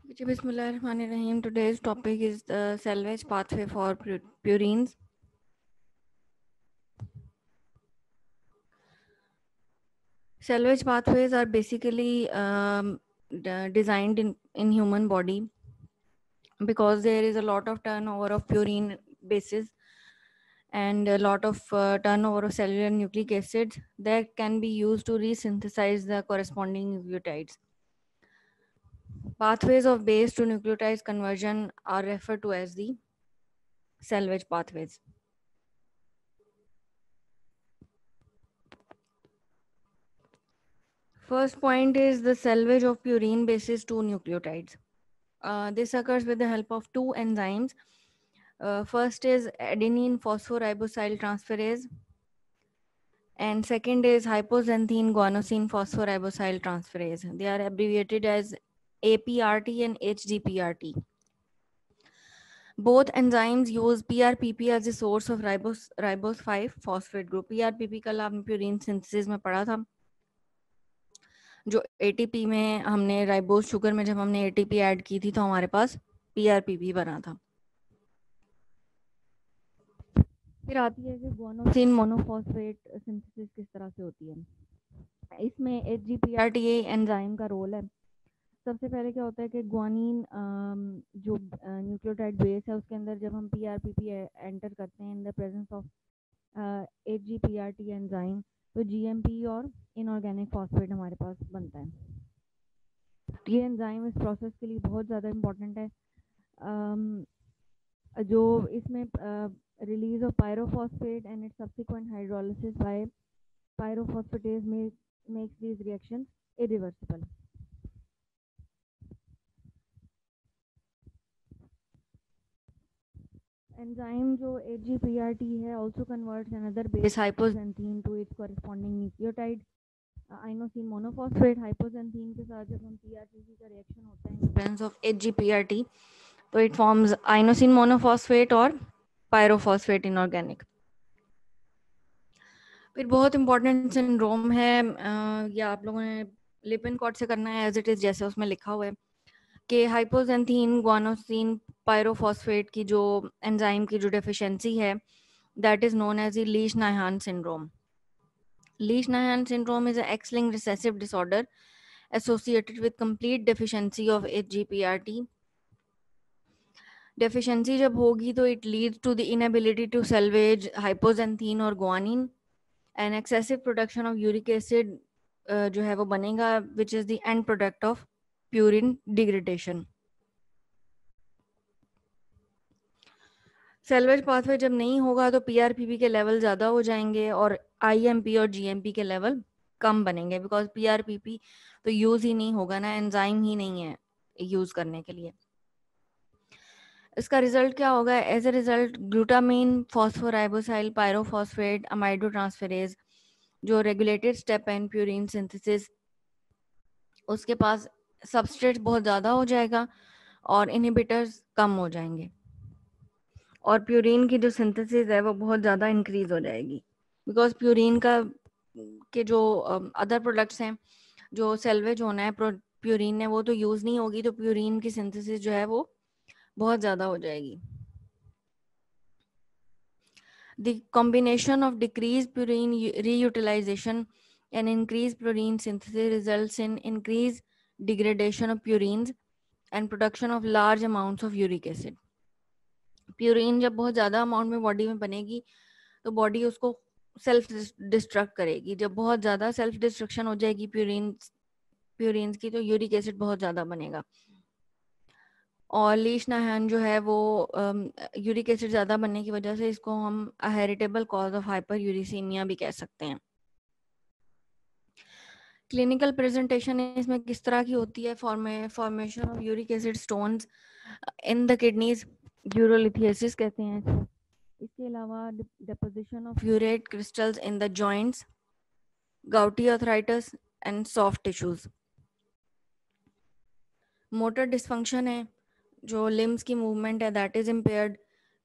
Bismillahirrahmanirrahim. Today's topic is the salvage pathway for purines. Salvage pathways are basically designed in human body because there is a lot of turnover of purine bases and a lot of turnover of cellular nucleic acids that can be used to resynthesize the corresponding nucleotides. Pathways of base to nucleotides conversion are referred to as the salvage pathways. First point is the salvage of purine bases to nucleotides. This occurs with the help of two enzymes. First is adenine phosphoribosyl transferase, and second is hypoxanthine guanosine phosphoribosyl transferase. They are abbreviated as APRT and HGPRT. Both enzymes use PRPP as a source of ribose 5 phosphate group. PRPP कल आपने purine synthesis में पढ़ा था, जो ATP में हमने ribose sugar में जब हमने ATP ऐड की थी तो हमारे पास PRPP बना था. फिर आती है कि गुआनोसिन मोनोफॉस्फेट सिंथेसिस किस तरह से होती है. इसमें HGPRT एंजाइम का रोल है. सबसे पहले क्या होता है कि गुआनिन जो न्यूक्लियोटाइड बेस है उसके अंदर जब हम PRPP एंटर करते हैं in the presence of HGPRT enzyme तो GMP और इनऑर्गेनिक फॉस्फेट हमारे पास बनता है. ये एंजाइम इस प्रोसेस के लिए बहुत ज़्यादा इम्पोर्टेंट है. जो इसमें release of pyrophosphate and its subsequent hydrolysis by pyrophosphatase makes these reactions irreversible. Enzyme जो HGPRT है also converts another base hypoxanthine to its corresponding nucleotide. Inosine monophosphate hypoxanthine के साथ जब हम PRPP का reaction होता है in presence of HGPRT तो it forms inosine monophosphate और pyrophosphate inorganic. फिर बहुत इंपॉर्टेंट सिंड्रोम है, या आप लोगों ने लिपिनकॉट से करना है एज इट इज जैसे उसमें लिखा हुआ है कि हाइपोजेंथीन गुआनोसिन पायरोफॉस्फेट की जो एंजाइम की जो डेफिशिएंसी है that is known as Lesch Nyhan syndrome. Lesch Nyhan syndrome is an X-linked recessive disorder associated with complete deficiency of HGPRT. Deficiency जब होगी तो it leads to the inability to salvage hypoxanthine और guanine and excessive production of uric acid जो है वो बनेगा which is the end product of purine degradation. Salvage pathway जब नहीं होगा तो पीआरपीपी के लेवल ज़्यादा हो जाएंगे और आईएमपी और जीएमपी के लेवल कम बनेंगे बिकॉज पीआरपीपी तो यूज़ ही नहीं होगा ना, एंजाइम ही नहीं है यूज़ करने के लिए. इसका रिजल्ट क्या होगा? As a result glutamine phosphoribosyl pyrophosphate amido transferase जो रेगुलेटेड स्टेप है इन प्यूरिन सिंथेसिस उसके पास सबस्ट्रेट बहुत ज़्यादा हो जाएगा और इनहिबिटर्स कम हो जाएंगे और प्यूरिन की जो सिंथेसिस है वो बहुत ज़्यादा इंक्रीज हो जाएगी बिकॉज प्यूरिन का के जो अदर प्रोडक्ट्स हैं जो सेल्वेज होना है प्यूरिन ने वो तो यूज़ नहीं होगी तो प्यूरिन की सिंथेसिस जो है वो बहुत ज़्यादा हो जाएगी. The combination of decreased purine reutilization and increased purine synthesis results in increased degradation of purines and production of large amounts of uric acid. Purine जब बहुत ज़्यादा अमाउंट में बॉडी में बनेगी तो बॉडी उसको सेल्फ डिस्ट्रक्ट करेगी. जब बहुत ज़्यादा सेल्फ डिस्ट्रक्शन हो जाएगी प्यूरिन्स की तो यूरिक एसिड बहुत ज़्यादा बनेगा. और लीश-नायहान जो है वो यूरिक एसिड ज़्यादा बनने की वजह से इसको हम heritable cause of hyper uricaemia भी कह सकते हैं. क्लिनिकल प्रेजेंटेशन इसमें किस तरह की होती है? Formation of uric acid stones in the kidneys, urolithiasis कहते हैं इसको. इसके अलावा deposition of urate crystals in the joints, gouty arthritis and soft tissues. Motor dysfunction है, जो लिम्स की मूवमेंट है that is impaired.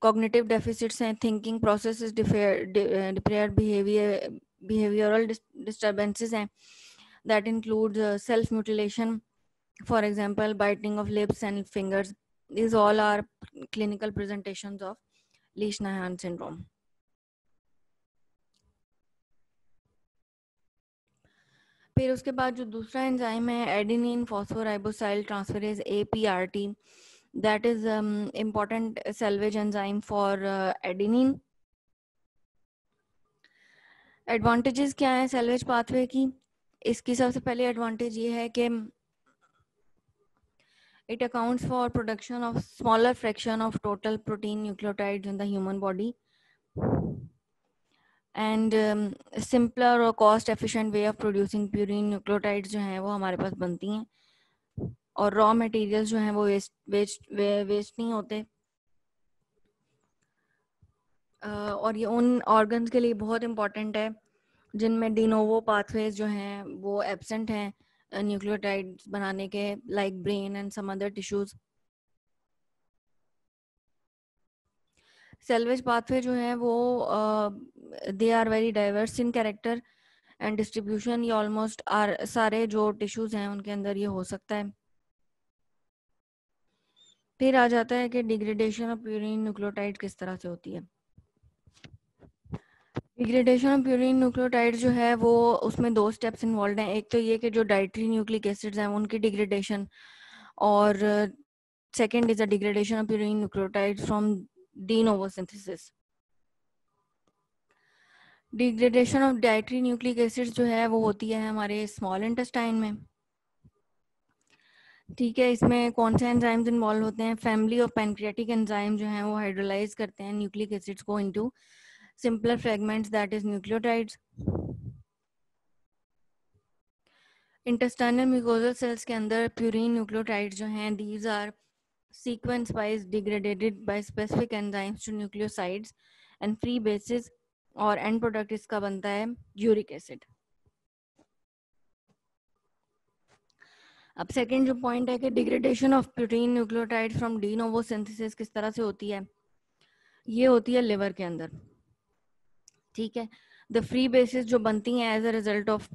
Cognitive deficits हैं, thinking process is impaired, behavioural disturbances हैं that include self mutilation, For example, biting of lips and fingers. These all are clinical presentations of Leishman syndrome. फिर उसके बाद जो दूसरा enzyme है adenine phosphoribosyl transferase APRT, that is important salvage enzyme for adenine. Advantages क्या है salvage pathway की? इसकी सबसे पहले एडवांटेज ये है कि it accounts for production of smaller fraction of total protein nucleotides in the human body and simpler और cost efficient way of producing purine nucleotides जो हैं वो हमारे पास बनती हैं और रॉ मटेरियल्स जो हैं वो वेस्ट नहीं होते और ये उन ऑर्गन्स के लिए बहुत इंपॉर्टेंट है जिनमें डिनोवो पाथवेज जो हैं वो एब्सेंट हैं न्यूक्लियोटाइड्स बनाने के, like brain and some other tissues. Salvage pathway जो है वो they are very diverse in character and distribution. ये ऑलमोस्ट सारे जो टिश्यूज हैं उनके अंदर ये हो सकता है. फिर आ जाता है कि डिग्रेडेशन ऑफ प्यूरिन न्यूक्लियोटाइड किस तरह से होती है. डिग्रेडेशन ऑफ प्यूरिन न्यूक्लियोटाइड जो है वो उसमें 2 स्टेप्स इन्वॉल्व हैं. एक तो ये कि जो डाइटरी न्यूक्लिक एसिड्स हैं उनकी डिग्रेडेशन, और second is the degradation of purine nucleotide from de novo synthesis. Degradation of dietary nucleic acids जो है वो होती है हमारे स्मॉल इंटेस्टाइन में. ठीक है, इसमें कौन से एंजाइम्स इन्वॉल्व होते हैं? फैमिली ऑफ पैनक्रियाटिक एंजाइम जो हैं वो हाइड्रोलाइज करते हैं न्यूक्लिक एसिड्स को into simpler fragments that is nucleotides. Intestinal mucosal cells के अंदर प्यूरिन न्यूक्लियोटाइड्स जो हैं these are sequence wise degraded by specific enzymes to nucleosides and free bases, और end product इसका बनता है यूरिक एसिड. अब सेकेंड जो पॉइंट है कि degradation of protein nucleotide from de novo synthesis किस तरह से होती है? ये होती है लिवर के अंदर. ठीक है, द फ्री बेसिस जो बनती हैं as a result of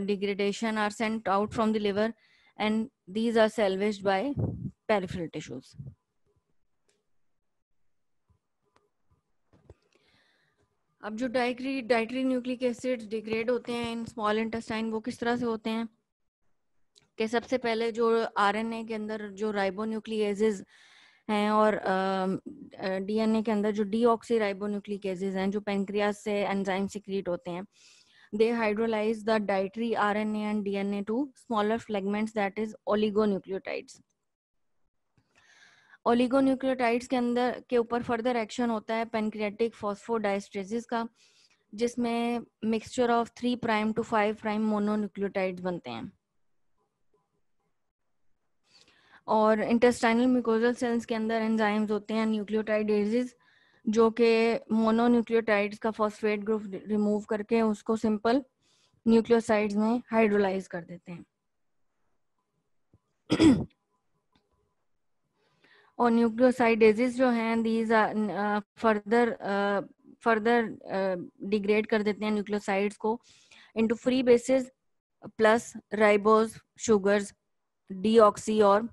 degradation are sent out from the liver and these are salvaged by peripheral tissues. अब जो डाइटरी न्यूक्लिक एसिड्स डिग्रेड होते हैं इन स्मॉल इंटेस्टाइन, वो किस तरह से होते हैं कि सबसे पहले जो आरएनए के अंदर जो राइबोन्यूक्लिएजेस हैं और डीएनए के अंदर जो डीऑक्सीराइबोन्यूक्लिकेजेस हैं जो पेनक्रियास से एंजाइम सिक्रीट होते हैं, they hydrolyse the dietary RNA and DNA to smaller fragments that is oligonucleotides. Oligonucleotides के अंदर के ऊपर फर्दर एक्शन होता है पेनक्रियाटिक फॉस्फोडाइस्ट्रेसिस का, जिसमें mixture of 3 prime to 5 prime mononucleotides बनते हैं. और इंटेस्टाइनल म्यूकोजल सेल्स के अंदर एंजाइम्स होते हैं न्यूक्लियोटाइडेजेस जो कि मोनोन्यूक्लियोटाइड्स का फॉस्फेट ग्रुप रिमूव करके उसको सिंपल न्यूक्लियोसाइड्स में हाइड्रोलाइज कर देते हैं. और न्यूक्लियोसाइडेजेस जो हैं दीज फर्दर डिग्रेड कर देते हैं न्यूक्लियोसाइड्स को into free basis plus ribose sugars deoxy और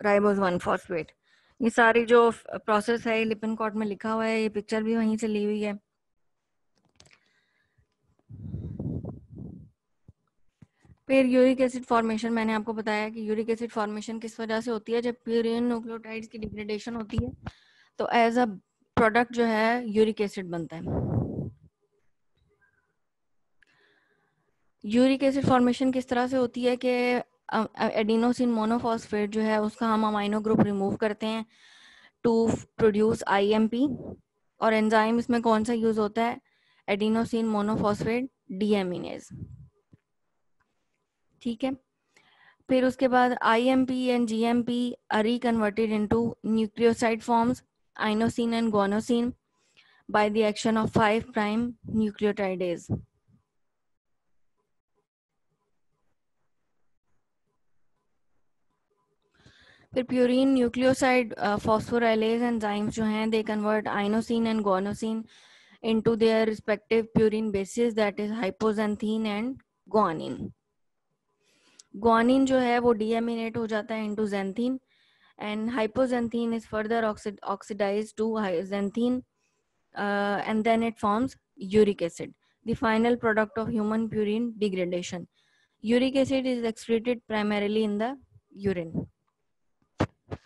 राइबोज 1 फॉस्फेट. ये सारी जो प्रोसेस है लिपिनकॉट में लिखा हुआ है, ये पिक्चर भी वहीं से ली हुई है. फिर यूरिक एसिड फॉर्मेशन, मैंने आपको बताया कि यूरिक एसिड फॉर्मेशन किस वजह से होती है. जब प्यूरिन न्यूक्लियोटाइड्स की डिग्रेडेशन होती है तो एज अ प्रोडक्ट जो है यूरिक एसिड बनता है. यूरिक एसिड फॉर्मेशन किस तरह से होती है कि एडिनोसिन मोनोफॉस्फेट जो है उसका हम अमाइनो ग्रुप रिमूव करते हैं टू प्रोड्यूस आईएमपी, और एंजाइम इसमें कौन सा यूज होता है? Adenosine monophosphate deaminase. ठीक है, फिर उसके बाद IMP and GMP are reconverted into nucleoside forms inosine and guanosine by the action of 5 prime nucleotidase. फिर प्यूरिन न्यूक्लियोसाइड फॉस्फोराइलेज एंजाइम्स जो हैं they convert inosine and guanosine into their respective purine bases that is hypoxanthine and guanine. Guanine जो है वो डीएमिनेट हो जाता है into xanthine and hypoxanthine is further oxidized to xanthine and then it forms uric acid, the final product of human purine degradation. Uric acid is excreted primarily in the urine.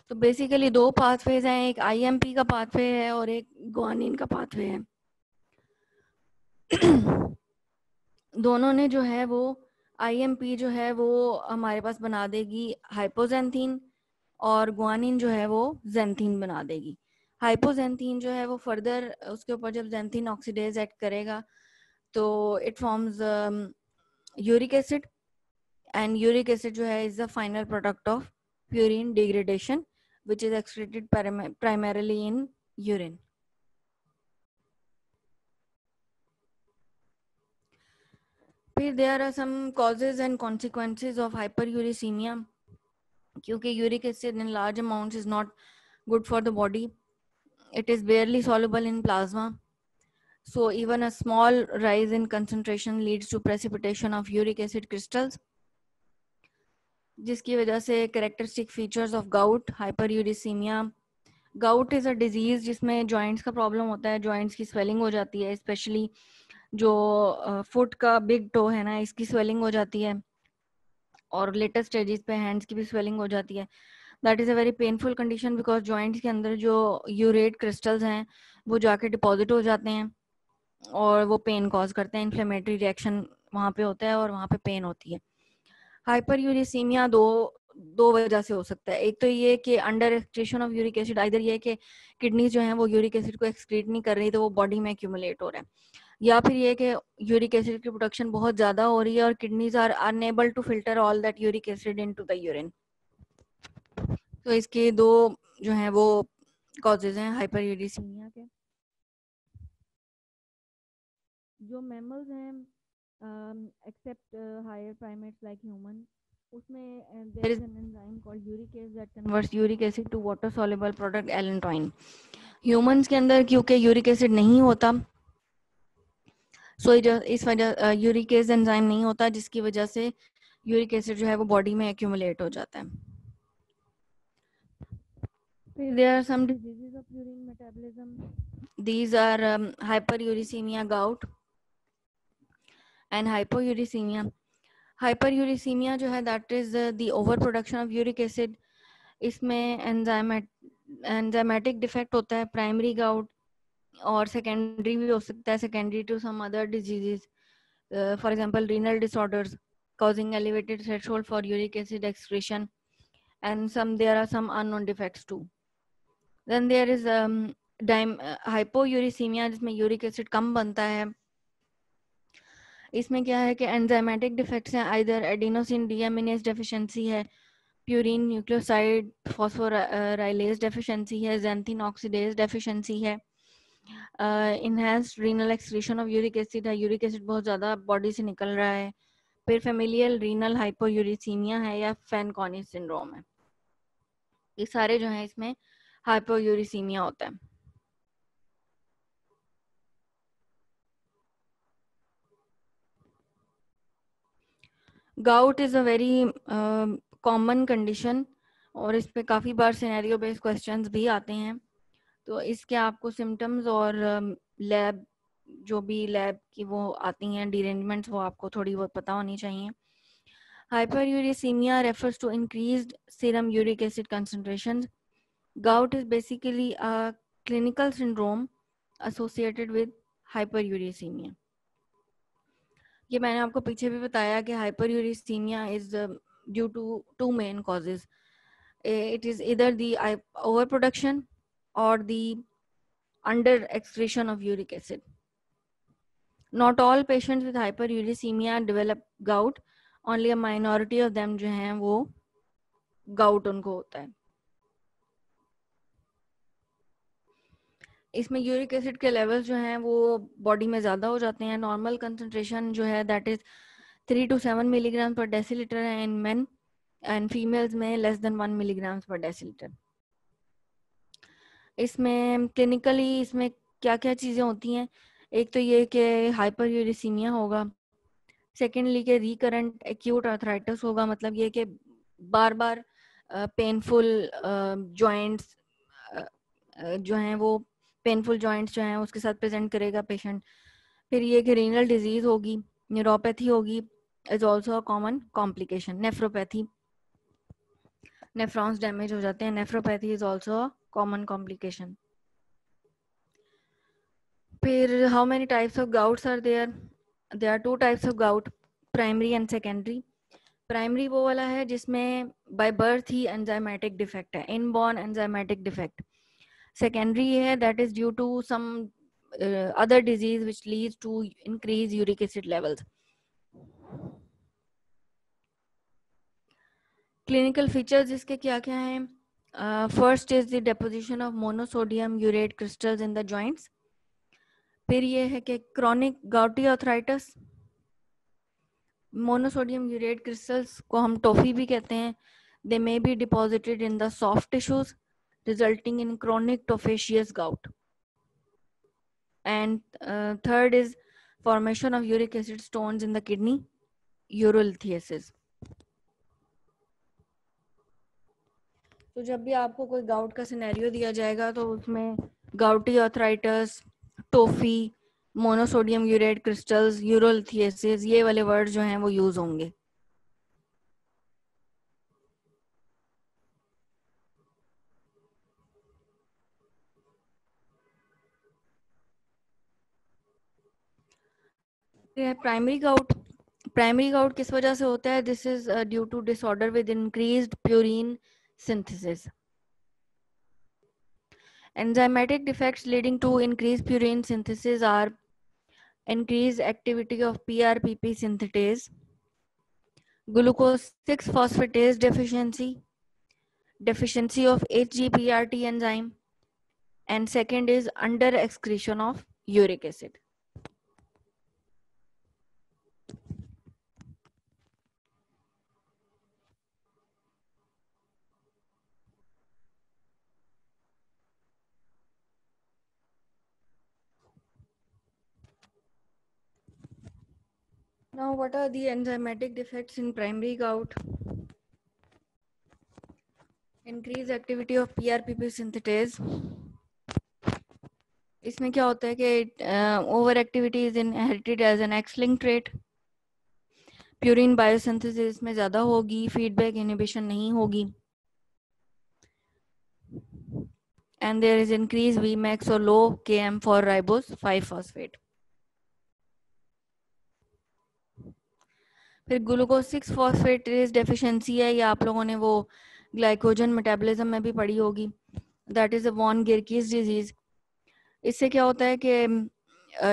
तो basically दो pathways हैं, एक IMP का pathway है और एक guanine का pathway है। दोनों ने जो है वो आईएमपी जो है वो हमारे पास बना देगी हाइपोजेंथीन और ग्वानिन जो है वो जेंथीन बना देगी। हाइपोजेंथीन जो है वो फर्दर उसके ऊपर जब जेंथीन ऑक्सीडेज एक्ट करेगा तो it forms uric acid and uric acid जो है is the final product of purine degradation which is excreted primarily in urine. फिर there are some causes and consequences of hyperuricemia. क्योंकि uric acid in large amounts is not good for the body. It is barely soluble in plasma. So even a small rise in concentration leads to precipitation of uric acid crystals, जिसकी वजह से characteristic features of gout, hyperuricemia. Gout is a disease जिसमें joints का problem होता है, joints की swelling हो जाती है, especially जो foot का big toe है ना, इसकी swelling हो जाती है और later stages पे hands की भी swelling हो जाती है. That is a very painful condition because joints के अंदर जो urate crystals हैं वो जाके deposit हो जाते हैं और वो पेन कॉज करते हैं, इन्फ्लेमेटरी रिएक्शन वहाँ पे होता है और वहाँ पे पेन होती है। हाइपरयूरिसीमिया दो वजह से हो सकता है। एक तो ये कि under excretion of uric acid, either ये कि किडनीज जो हैं वो यूरिक एसिड को एक्सक्रीट नहीं कर रही तो वो बॉडी में एक्यूमुलेट हो रहा है, या फिर ये कि यूरिक एसिड की प्रोडक्शन बहुत ज्यादा हो रही है और kidneys are unable to filter all that uric acid into the urine. तो इसके दो जो हैं वो कॉजेज हैं हाइपरयूरिसीमिया के। जो मैमल्स हैं except higher primates like human, उसमें there is an enzyme called uricase that converts uric acid to water soluble product allantoin. Humans के अंदर क्योंकि यूरिक एसिड नहीं होता, सो इस वजह यूरिकेज एंजाइम नहीं होता, जिसकी वजह से यूरिक एसिड जो है वो बॉडी में एक्यूमुलेट हो जाता है। There are some diseases of urine metabolism, these are hyperuricemia, gout and hypouricemia. Hyperuricemia जो है that is the overproduction of uric acid. इसमें enzymatic defect होता है, primary gout, और secondary भी हो सकता है, secondary to some other diseases, for example renal disorders causing elevated threshold for uric acid excretion, and there are some unknown defects too. Then there is hypouricemia जिसमें uric acid कम बनता है। इसमें क्या है कि एंजाइमेटिक डिफेक्ट्स हैं, either adenosine deaminase deficiency है, purine nucleoside phosphorylase deficiency है, ज़ैंथीन ऑक्सीडेज डेफिशिएंसी है, enhanced renal excretion of uric acid है, यूरिक एसिड बहुत ज़्यादा बॉडी से निकल रहा है, फिर फेमिलियल रीनल हाइपोयूरिसीमिया है या फैनकॉनी सिंड्रोम है। ये सारे जो हैं इसमें हाइपोयूरिसीमिया होता है। Gout is a very common condition और इस पे काफ़ी बार सिनेरियो बेस्ड क्वेश्चंस भी आते हैं, तो इसके आपको सिम्टम्स और लैब जो भी लैब की वो आती हैं डिरेंजमेंट्स वो आपको थोड़ी बहुत पता होनी चाहिए। Hyperuricemia refers to increased serum uric acid concentrations. Gout is basically a clinical syndrome associated with hyperuricemia. ये मैंने आपको पीछे भी बताया कि hyperuricemia is due to two main causes. It is either the overproduction or the under excretion of uric acid. Not all patients with hyperuricemia develop gout. Only a minority of them जो हैं वो gout उनको होता है। इसमें uric acid के levels जो हैं वो बॉडी में ज़्यादा हो जाते हैं। नॉर्मल कंसंट्रेशन जो है दैट इज 3 to 7 मिलीग्राम पर डेसीलीटर है इन मेन, एंड फीमेल्स में लेस देन 1 मिलीग्राम पर डेसीलीटर। इसमें क्लिनिकली इसमें क्या क्या चीज़ें होती हैं, एक तो ये कि हाइपरयूरिसीमिया होगा, सेकेंडली के रिकरेंट एक्यूट आर्थराइटिस होगा, मतलब ये कि बार बार पेनफुल जॉइंट्स जो हैं वो पेनफुल जॉइंट्स जो हैं उसके साथ प्रेजेंट करेगा पेशेंट। फिर ये कि रीनल डिजीज होगी, न्यूरोपैथी होगी, is also a common complication. Nephropathy, nephrons damage हो जाते हैं, nephropathy is also a common complication. फिर how many types of gouts are there? There are two types of gout, primary and secondary. Primary वो वाला है जिसमें by birth ही enzymatic defect है, इनबॉर्न एंजाइमेटिक डिफेक्ट। सेकेंडरी ये है that is due to some other disease which leads to increased uric acid levels. Clinical features इसके क्या क्या हैं? First is the deposition of monosodium urate crystals in the joints. फिर ये है कि chronic gouty arthritis, monosodium urate crystals को हम टॉफी भी कहते हैं, they may be deposited in the soft tissues resulting in chronic tophaceous gout. And third is formation of uric acid stones in the kidney, urolithiasis. तो जब भी आपको कोई गाउट का सिनेरियो दिया जाएगा तो उसमें gouty arthritis, tophi, monosodium urate crystals, urolithiasis, ये वाले वर्ड जो हैं वो यूज होंगे। प्राइमरी गाउट, प्राइमरी गाउट किस वजह से होता है? This is due to disorder with increased purine synthesis. Enzymatic defects leading to increased purine synthesis are increased activity of PRPP synthetase, glucose 6-phosphatase deficiency, deficiency of HGPRT enzyme, and second is under excretion of uric acid. Now, what are the enzymatic defects in primary gout? Increased activity of PRPP synthetase. इसमें क्या होता है कि over activity is inherited as an X linked trait. Purine biosynthesis में ज्यादा होगी, feedback inhibition नहीं होगी, and there is increase Vmax और लो Km फॉर राइबोस 5-phosphate। फिर ग्लूकोज 6-phosphatase डेफिशिएंसी है, या आप लोगों ने वो ग्लाइकोजन मेटाबॉलिज्म में भी पढ़ी होगी, that is a von Gierke's disease. इससे क्या होता है कि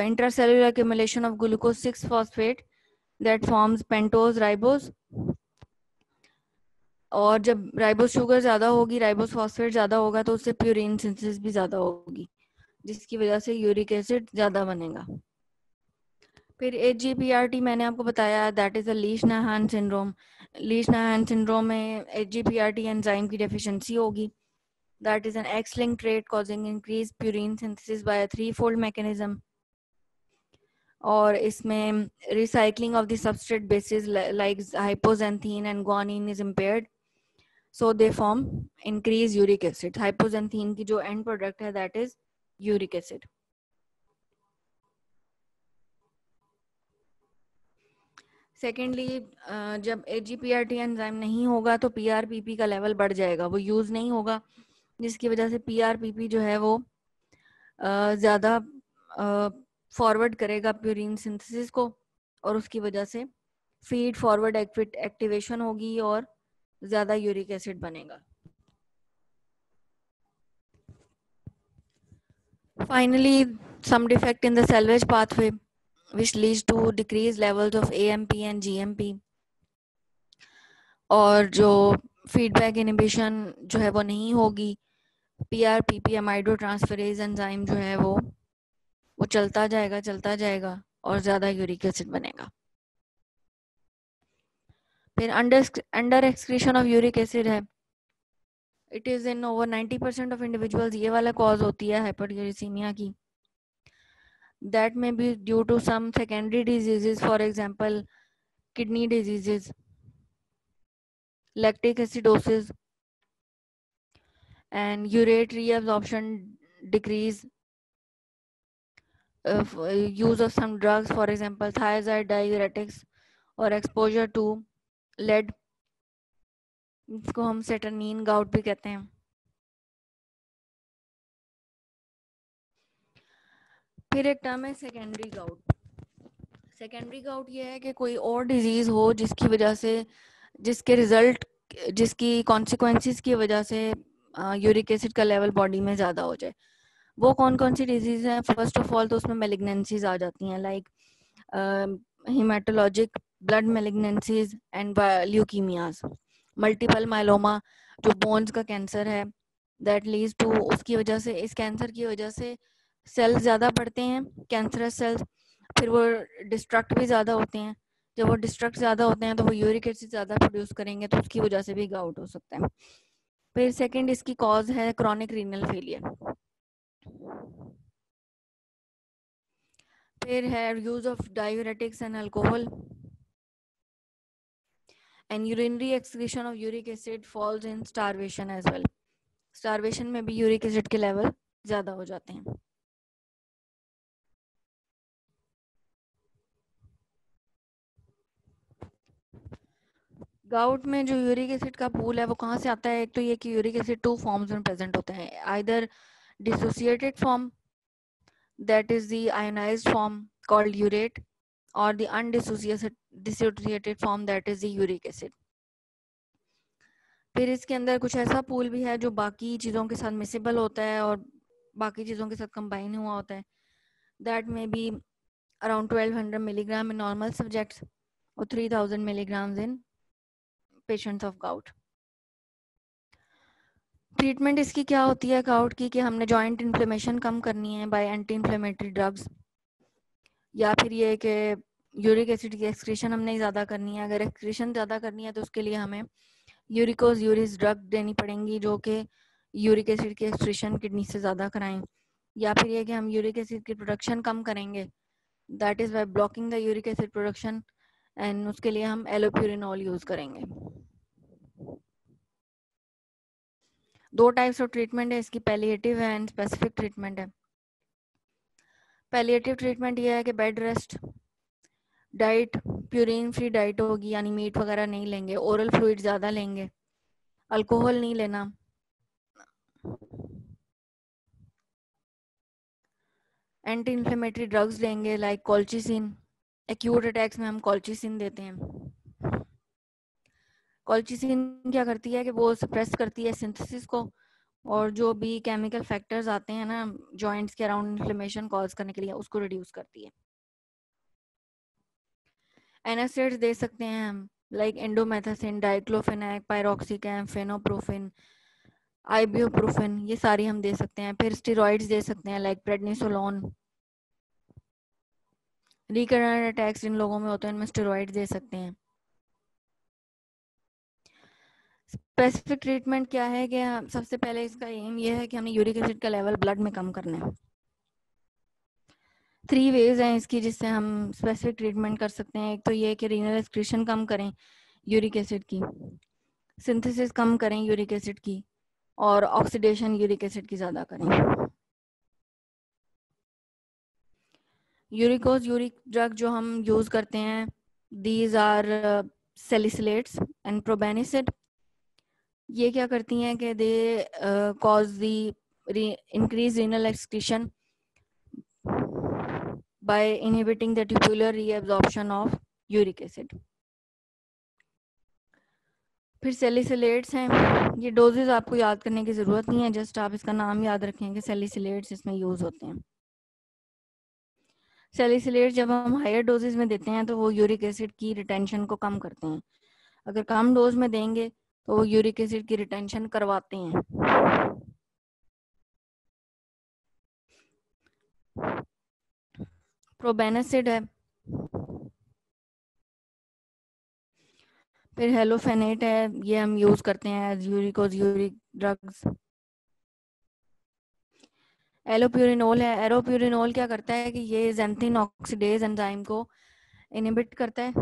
intracellular accumulation of glucose 6-phosphate that forms pentose ribose, और जब राइबोस शुगर ज्यादा होगी, राइबोस फॉस्फेट ज्यादा होगा, तो उससे प्यूरिन सिंथेसिस भी ज्यादा होगी, जिसकी वजह से यूरिक एसिड ज्यादा बनेगा। फिर HGPRT मैंने आपको बताया, that is a Lesch Nyhan syndrome. Lesch Nyhan syndrome में HGPRT एंजाइम की डेफिशिएंसी होगी, that is an X-linked trait causing increased purine synthesis by a 3-fold mechanism। और इसमें recycling of the substrate basis like हाइपोजेंथीन and guanine is impaired, so they form increased uric acid। हाइपोजेंथीन की जो and product है that is uric acid. Secondly, जब HGPRT enzyme नहीं होगा तो PRPP का लेवल बढ़ जाएगा, वो यूज नहीं होगा, जिसकी वजह से PRPP जो है वो ज्यादा फॉरवर्ड करेगा प्यूरिन सिंथेसिस को, और उसकी वजह से फीड फॉरवर्ड एक्टिवेशन होगी और ज्यादा यूरिक एसिड बनेगा। Finally, some defect in the salvage pathway which leads to decreased levels of AMP and GMP, और जो फीडबैक इनहिबिशन जो है वो नहीं होगी, PRPP अमाइडोट्रांसफेरेज एंजाइम जो है वो चलता जाएगा और ज्यादा यूरिक एसिड बनेगा। फिर under excretion of uric acid है, it is in over 90% of individuals, ये वाला कॉज होती है हाइपरग्लाइसीमिया की। That may be due to some secondary diseases, for example kidney diseases, lactic acidosis, and urate reabsorption decrease, use of some drugs, for example, thiazide diuretics, or exposure to lead, इसको हम सेटरनीन gout भी कहते हैं। फिर एक term है secondary gout. Secondary gout ये है कि कोई और डिजीज हो जिसकी वजह से, जिसके रिजल्ट, जिसकी कॉन्सिक्वेंसेस की वजह से यूरिक एसिड का लेवल बॉडी में ज़्यादा हो जाए। वो कौन कौन सी डिजीज हैं? फर्स्ट ऑफ ऑल तो उसमें मेलिग्नेंसीज आ जाती हैं, like हेमाटोलॉजिक blood malignancies and leukaemias, multiple myeloma जो बोन्स का कैंसर है, दैट लीड्स टू, उसकी वजह से, इस कैंसर की वजह से सेल्स ज़्यादा बढ़ते हैं, कैंसरस सेल्स, फिर वो डिस्ट्रक्ट भी ज़्यादा होते हैं। जब वो डिस्ट्रक्ट ज़्यादा होते हैं तो वो यूरिक एसिड ज़्यादा प्रोड्यूस करेंगे, तो उसकी वजह से भी गाउट हो सकता है। फिर सेकंड इसकी कॉज है क्रॉनिक रीनल फेलियर। फिर है use of diuretics and alcohol, and urinary excretion of uric acid falls in starvation as well. Starvation में भी यूरिक एसिड के लेवल ज़्यादा हो जाते हैं। गाउट में जो यूरिक एसिड का पूल है वो कहाँ से आता है? एक तो ये कि यूरिक एसिड टू फॉर्म्स में प्रेजेंट होते हैं, either dissociated form, that is the ionised form called urate, और the undissociated form, that is the uric acid. फिर इसके अंदर कुछ ऐसा पूल भी है जो बाकी चीज़ों के साथ मिसेबल होता है और बाकी चीज़ों के साथ कंबाइन हुआ होता है, that may be around 1200 milligram in normal subjects और 3000 milligrams in patients of gout। Treatment इसकी क्या होती है गाउट की? कि हमने जॉइंट इन्फ्लेमेशन कम करनी है बाय एंटी इन्फ्लेमेटरी ड्रग्स, या फिर ये कि यूरिक एसिड की एक्सक्रीशन हमने ज़्यादा करनी है। अगर एक्सक्रीशन ज़्यादा करनी है तो उसके लिए हमें यूरिकोज यूरिस ड्रग देनी पड़ेंगी जो कि यूरिक एसिड की एक्सक्रीशन किडनी से ज़्यादा कराएं, या फिर ये कि हम यूरिक एसिड की प्रोडक्शन कम करेंगे, that is by blocking the uric acid production, and उसके लिए हम एलोप्यूरिनॉल यूज़ करेंगे। दो टाइप्स ऑफ ट्रीटमेंट है इसकी, पैलिएटिव है एंड स्पेसिफिक ट्रीटमेंट है। पैलिएटिव ट्रीटमेंट ये है कि bed rest, diet purine free diet होगी, यानी मीट वगैरह नहीं लेंगे, ओरल फ्लूइड ज़्यादा लेंगे, अल्कोहल नहीं लेना, एंटी इन्फ्लेमेटरी ड्रग्स लेंगे लाइक कॉल्चिसिन, एक्यूट अटैक्स में हम कॉल्चिसिन देते हैं। कॉल्चिसिन क्या करती है कि वो सप्रेस करती है सिंथेसिस को, और जो भी केमिकल फैक्टर्स आते हैं ना जॉइंट्स के अराउंड इन्फ्लेमेशन कॉज करने के लिए, उसको रिड्यूस करती है। एनासिड्स दे सकते हैं हम, लाइक एंडोमेथासिन, डाइक्लोफेनाक, पायरोक्सिकैम, फेनोप्रोफिन, आइब्यूप्रोफिन, ये सारी हम दे सकते हैं। फिर स्टेरॉइड्स दे सकते हैं लाइक प्रेडनिसोलोन। रिकरेंट अटैक्स जिन लोगों में होते हैं उनमें स्टेरॉइड दे सकते हैं। स्पेसिफिक ट्रीटमेंट क्या है कि सबसे पहले इसका एम ये है कि हमने यूरिक एसिड का लेवल ब्लड में कम करना है। 3 वेज हैं इसकी जिससे हम स्पेसिफिक ट्रीटमेंट कर सकते हैं। एक तो ये कि रीनल एक्सक्रीशन कम करें यूरिक एसिड की, सिंथेसिस कम करें यूरिक एसिड की, और ऑक्सीडेशन यूरिक एसिड की ज़्यादा करें। यूरिकोज यूरिक ड्रग जो हम यूज़ करते हैं, दीज आर सैलिसिलेट्स एंड प्रोबेनिसिड। ये क्या करती हैं कि they cause the increase renal excretion by inhibiting the tubular reabsorption of uric acid। फिर सैलिसिलेट्स हैं, ये डोजेज आपको याद करने की ज़रूरत नहीं है, जस्ट आप इसका नाम याद रखें कि सैलिसिलेट्स इसमें यूज़ होते हैं। सैलिसिलेट्स जब हम हायर डोजेज में देते हैं तो वो यूरिक एसिड की रिटेंशन को कम करते हैं, अगर कम डोज में देंगे तो वो यूरिक एसिड की रिटेंशन करवाते हैं। प्रोबेनिसिड है, फिर हेलोफेनेट है, ये हम यूज़ करते हैं as uricose uric drugs. Allopurinol है, एरोप्यूरिनोल क्या करता है कि ये ज़ैंथिन ऑक्सीडेज एंजाइम को इनहिबिट करता है,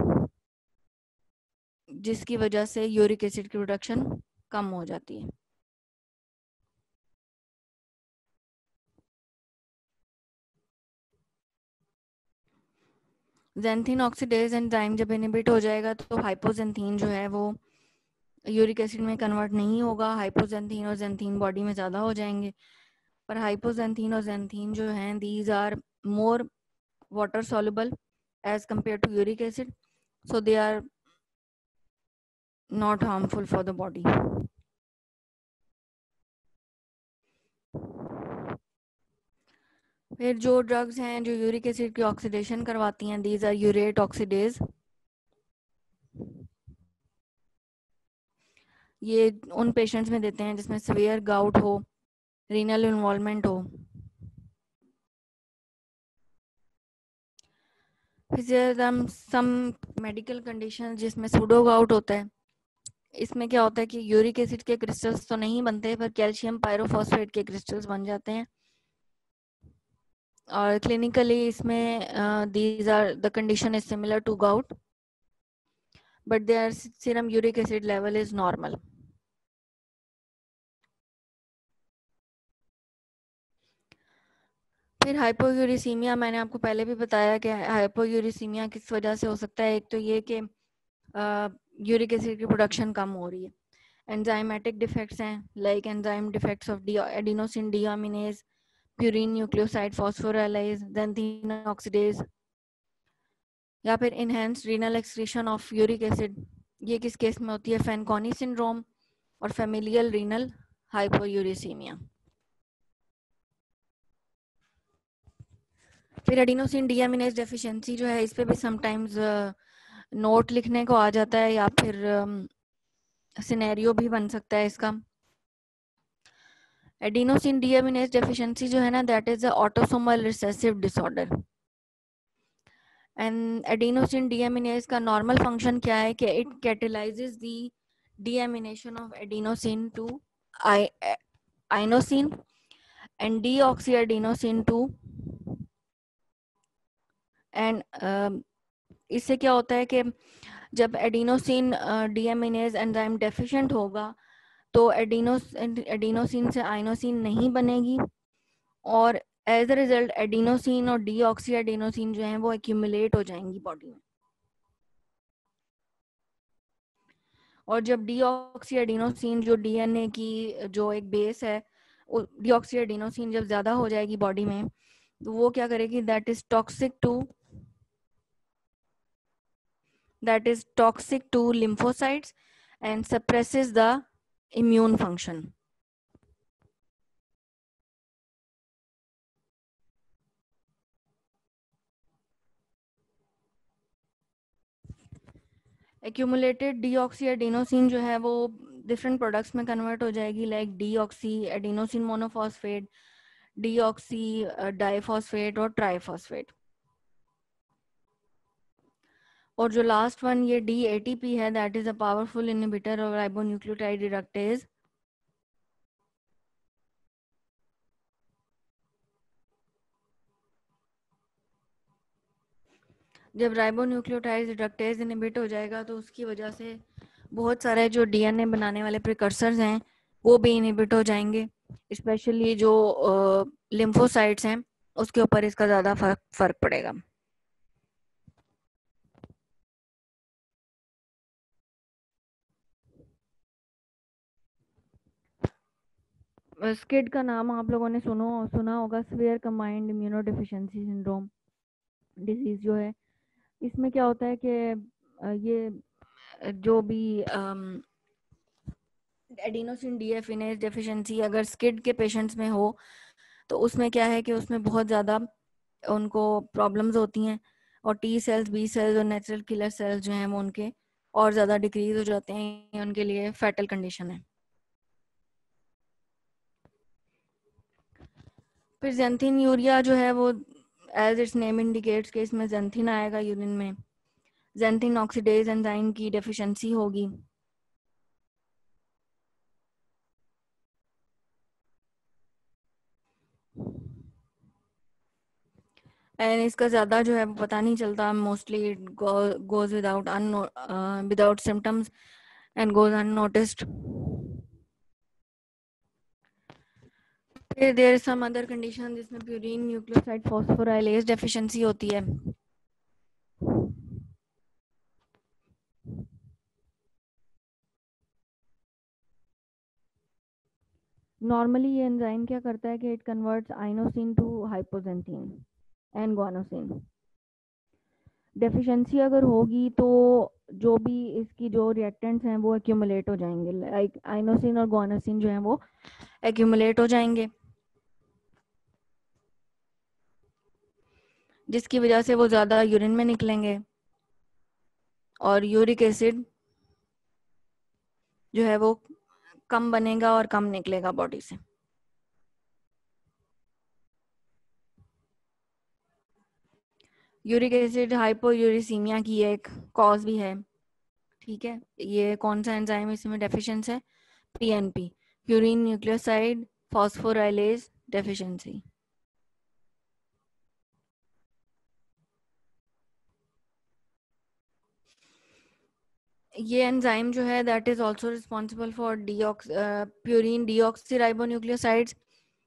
जिसकी वजह से यूरिक एसिड की प्रोडक्शन कम हो जाती है। ज़ैंथीन ऑक्सीडेज एंजाइम जब इनहिबिट हो जाएगा तो हाइपोजेंथीन जो है वो यूरिक एसिड में कन्वर्ट नहीं होगा। हाइपोजेंथीन और ज़ैंथीन बॉडी में ज़्यादा हो जाएंगे, पर हाइपोजेंथीन और ज़ैंथीन जो हैं these are more water soluble as compared to uric acid, so they are not harmful for the body. फिर जो ड्रग्स हैं जो यूरिक एसिड की ऑक्सीडेशन करवाती हैं, दीज आर यूरेट ऑक्सीडेज। ये उन पेशेंट्स में देते हैं जिसमें सीवियर गाउट हो, रीनल इन्वॉल्वमेंट हो। फिर सम मेडिकल कंडीशन जिसमें सूडो गाउट होता है। इसमें क्या होता है कि यूरिक एसिड के क्रिस्टल्स तो नहीं बनते, पर कैल्शियम पायरोफॉस्फेट के क्रिस्टल्स बन जाते हैं। और क्लिनिकली इसमें these are the condition is similar to gout, but their serum uric acid level is normal. फिर हाइपोयूरिसीमिया, मैंने आपको पहले भी बताया कि हाइपोयूरिसीमिया किस वजह से हो सकता है। एक तो ये कि यूरिक एसिड की प्रोडक्शन कम हो रही है। एंजाइमेटिक डिफेक्ट्स हैं, like enzyme defects of adenosine deaminase, purine nucleoside phosphorylase, xanthine oxidase, या फिर enhanced renal excretion of uric acid. ये किस केस में होती है? फैनकॉनी सिंड्रोम और फेमिलियल रीनल हाइपोयूरिसीमिया। फिर एडिनोसिन डीएमिनेज डेफिशिएंसी जो है, इस पे भी समटाइम्स नोट लिखने को आ जाता है, या फिर सिनेरियो भी बन सकता है इसका। एडिनोसिन डीएमिनेज डेफिशिएंसी जो है ना, that is a autosomal recessive disorder. And adenosine deaminase का नॉर्मल फंक्शन क्या है कि it catalyses the deamination of adenosine to inosine and deoxyadenosine 2 and इससे क्या होता है कि जब एडिनोसिन डीएमिनेज एंजाइम डेफिशिएंट होगा तो एडिनोसिन से आइनोसिन नहीं बनेगी, और एज अ रिजल्ट एडिनोसिन और डीऑक्सीएडेनोसिन जो है वो एक्यूमुलेट हो जाएंगी बॉडी में। और जब डीऑक्सीएडेनोसिन जो डीएनए की जो एक बेस है, डीऑक्सीएडेनोसिन जब ज्यादा हो जाएगी बॉडी में, तो वो क्या करेगी? that is toxic to lymphocytes and suppresses the immune function. Accumulated deoxyadenosine जो है वो डिफरेंट प्रोडक्ट्स में कन्वर्ट हो जाएगी, like deoxy adenosine monophosphate, deoxy diphosphate और ट्राइफॉस्फेट। और जो लास्ट वन ये DATP है, that is a powerful inhibitor of ribonucleotide reductase. जब राइबोन्यूक्लियोटाइड रिडक्टेज इनहिबिट हो जाएगा तो उसकी वजह से बहुत सारे जो डीएनए बनाने वाले प्रिकर्सर्स हैं वो भी इनहिबिट हो जाएंगे, स्पेशली जो लिम्फोसाइट्स हैं उसके ऊपर इसका ज़्यादा फर्क पड़ेगा। स्किड का नाम आप लोगों ने सुना होगा, severe combined immunodeficiency syndrome disease जो है। इसमें क्या होता है कि ये जो भी एडिनोसिन डीएफिनेज डेफिशिएंसी अगर स्किड के पेशेंट्स में हो तो उसमें क्या है कि उसमें बहुत ज़्यादा उनको प्रॉब्लम्स होती हैं, और टी सेल्स, बी सेल्स और नेचुरल किलर सेल्स जो हैं वो उनके और ज़्यादा डिक्रीज हो जाते हैं, उनके लिए फैटल कंडीशन है। फिर ज़ैंथीन यूरिया जो है वो एज इट्स नेम इंडिकेट्स के इसमें ज़ैंथीन आएगा यूरिन में। ज़ैंथीन ऑक्सीडेज एंजाइम की डेफिशिएंसी होगी। एंड इसका ज़्यादा जो है वो पता नहीं चलता, mostly it goes without without symptoms and goes unnoticed. फिर there is some other condition जिसमें प्यूरिन न्यूक्लियोसाइड फॉस्फोराइलेज डेफिशिएंसी होती है. नॉर्मली ये एंजाइम क्या करता है कि it converts inosine to hypoxanthine and guanosine. Deficiency अगर होगी तो जो भी इसकी जो रिएक्टेंट्स हैं वो एक्यूमुलेट हो जाएंगे, लाइक आइनोसिन और गुआनोसिन जो हैं वो एक्यूमुलेट हो जाएंगे, जिसकी वजह से वो ज़्यादा यूरिन में निकलेंगे और यूरिक एसिड जो है वो कम बनेगा और कम निकलेगा बॉडी से. यूरिक एसिड हाइपोयूरिसीमिया की एक कॉज भी है. ठीक है, ये कौन सा एंजाइम इसमें डेफिशिएंसी है? PNP, purine nucleoside phosphorylase deficiency. ये एंजाइम जो है that is also responsible for purine deoxyribonucleosides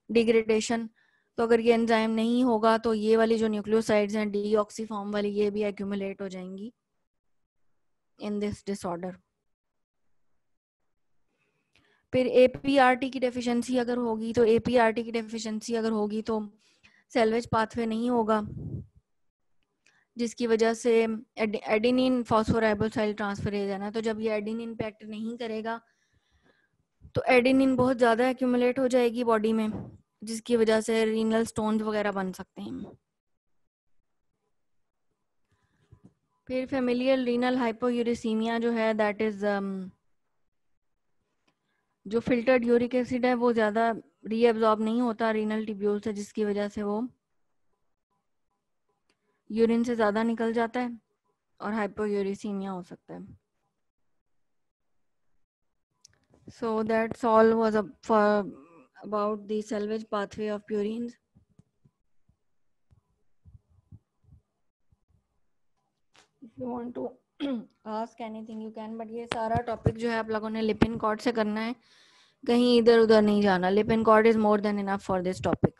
degradation. तो अगर ये एंजाइम नहीं होगा तो ये वाली जो न्यूक्लियोसाइड्स हैं डीऑक्सी फॉर्म वाली, ये भी एक्यूमुलेट हो जाएंगी इन दिस डिसऑर्डर. फिर एपीआरटी की डेफिशिएंसी अगर होगी तो एपीआरटी की डेफिशिएंसी अगर होगी तो सेल्वेज पाथवे नहीं होगा, जिसकी वजह से एडेनिन फॉस्फोराइबोसाइल ट्रांसफरेज है ना, तो जब ये एडेनिन पे एक्ट नहीं करेगा तो एडेनिन बहुत ज़्यादा एक्यूमुलेट हो जाएगी बॉडी में, जिसकी वजह से रीनल स्टोन्स वगैरह बन सकते हैं. फिर फेमिलियल रीनल हाइपोयूरिसीमिया जो है दैट इज जो फिल्टर्ड यूरिक एसिड है वो ज़्यादा रीएब्जॉर्ब नहीं होता रीनल ट्यूब्यूल से, जिसकी वजह से वो यूरिन से ज़्यादा निकल जाता है और हाइपोयूरिसीमिया हो सकता है. So that's all was about the salvage pathway of purines. If you want to ask anything you can, but ये सारा टॉपिक जो है आप लोगों ने लिपिन कॉर्ड से करना है, कहीं इधर उधर नहीं जाना. Lippincott is more than enough for this topic.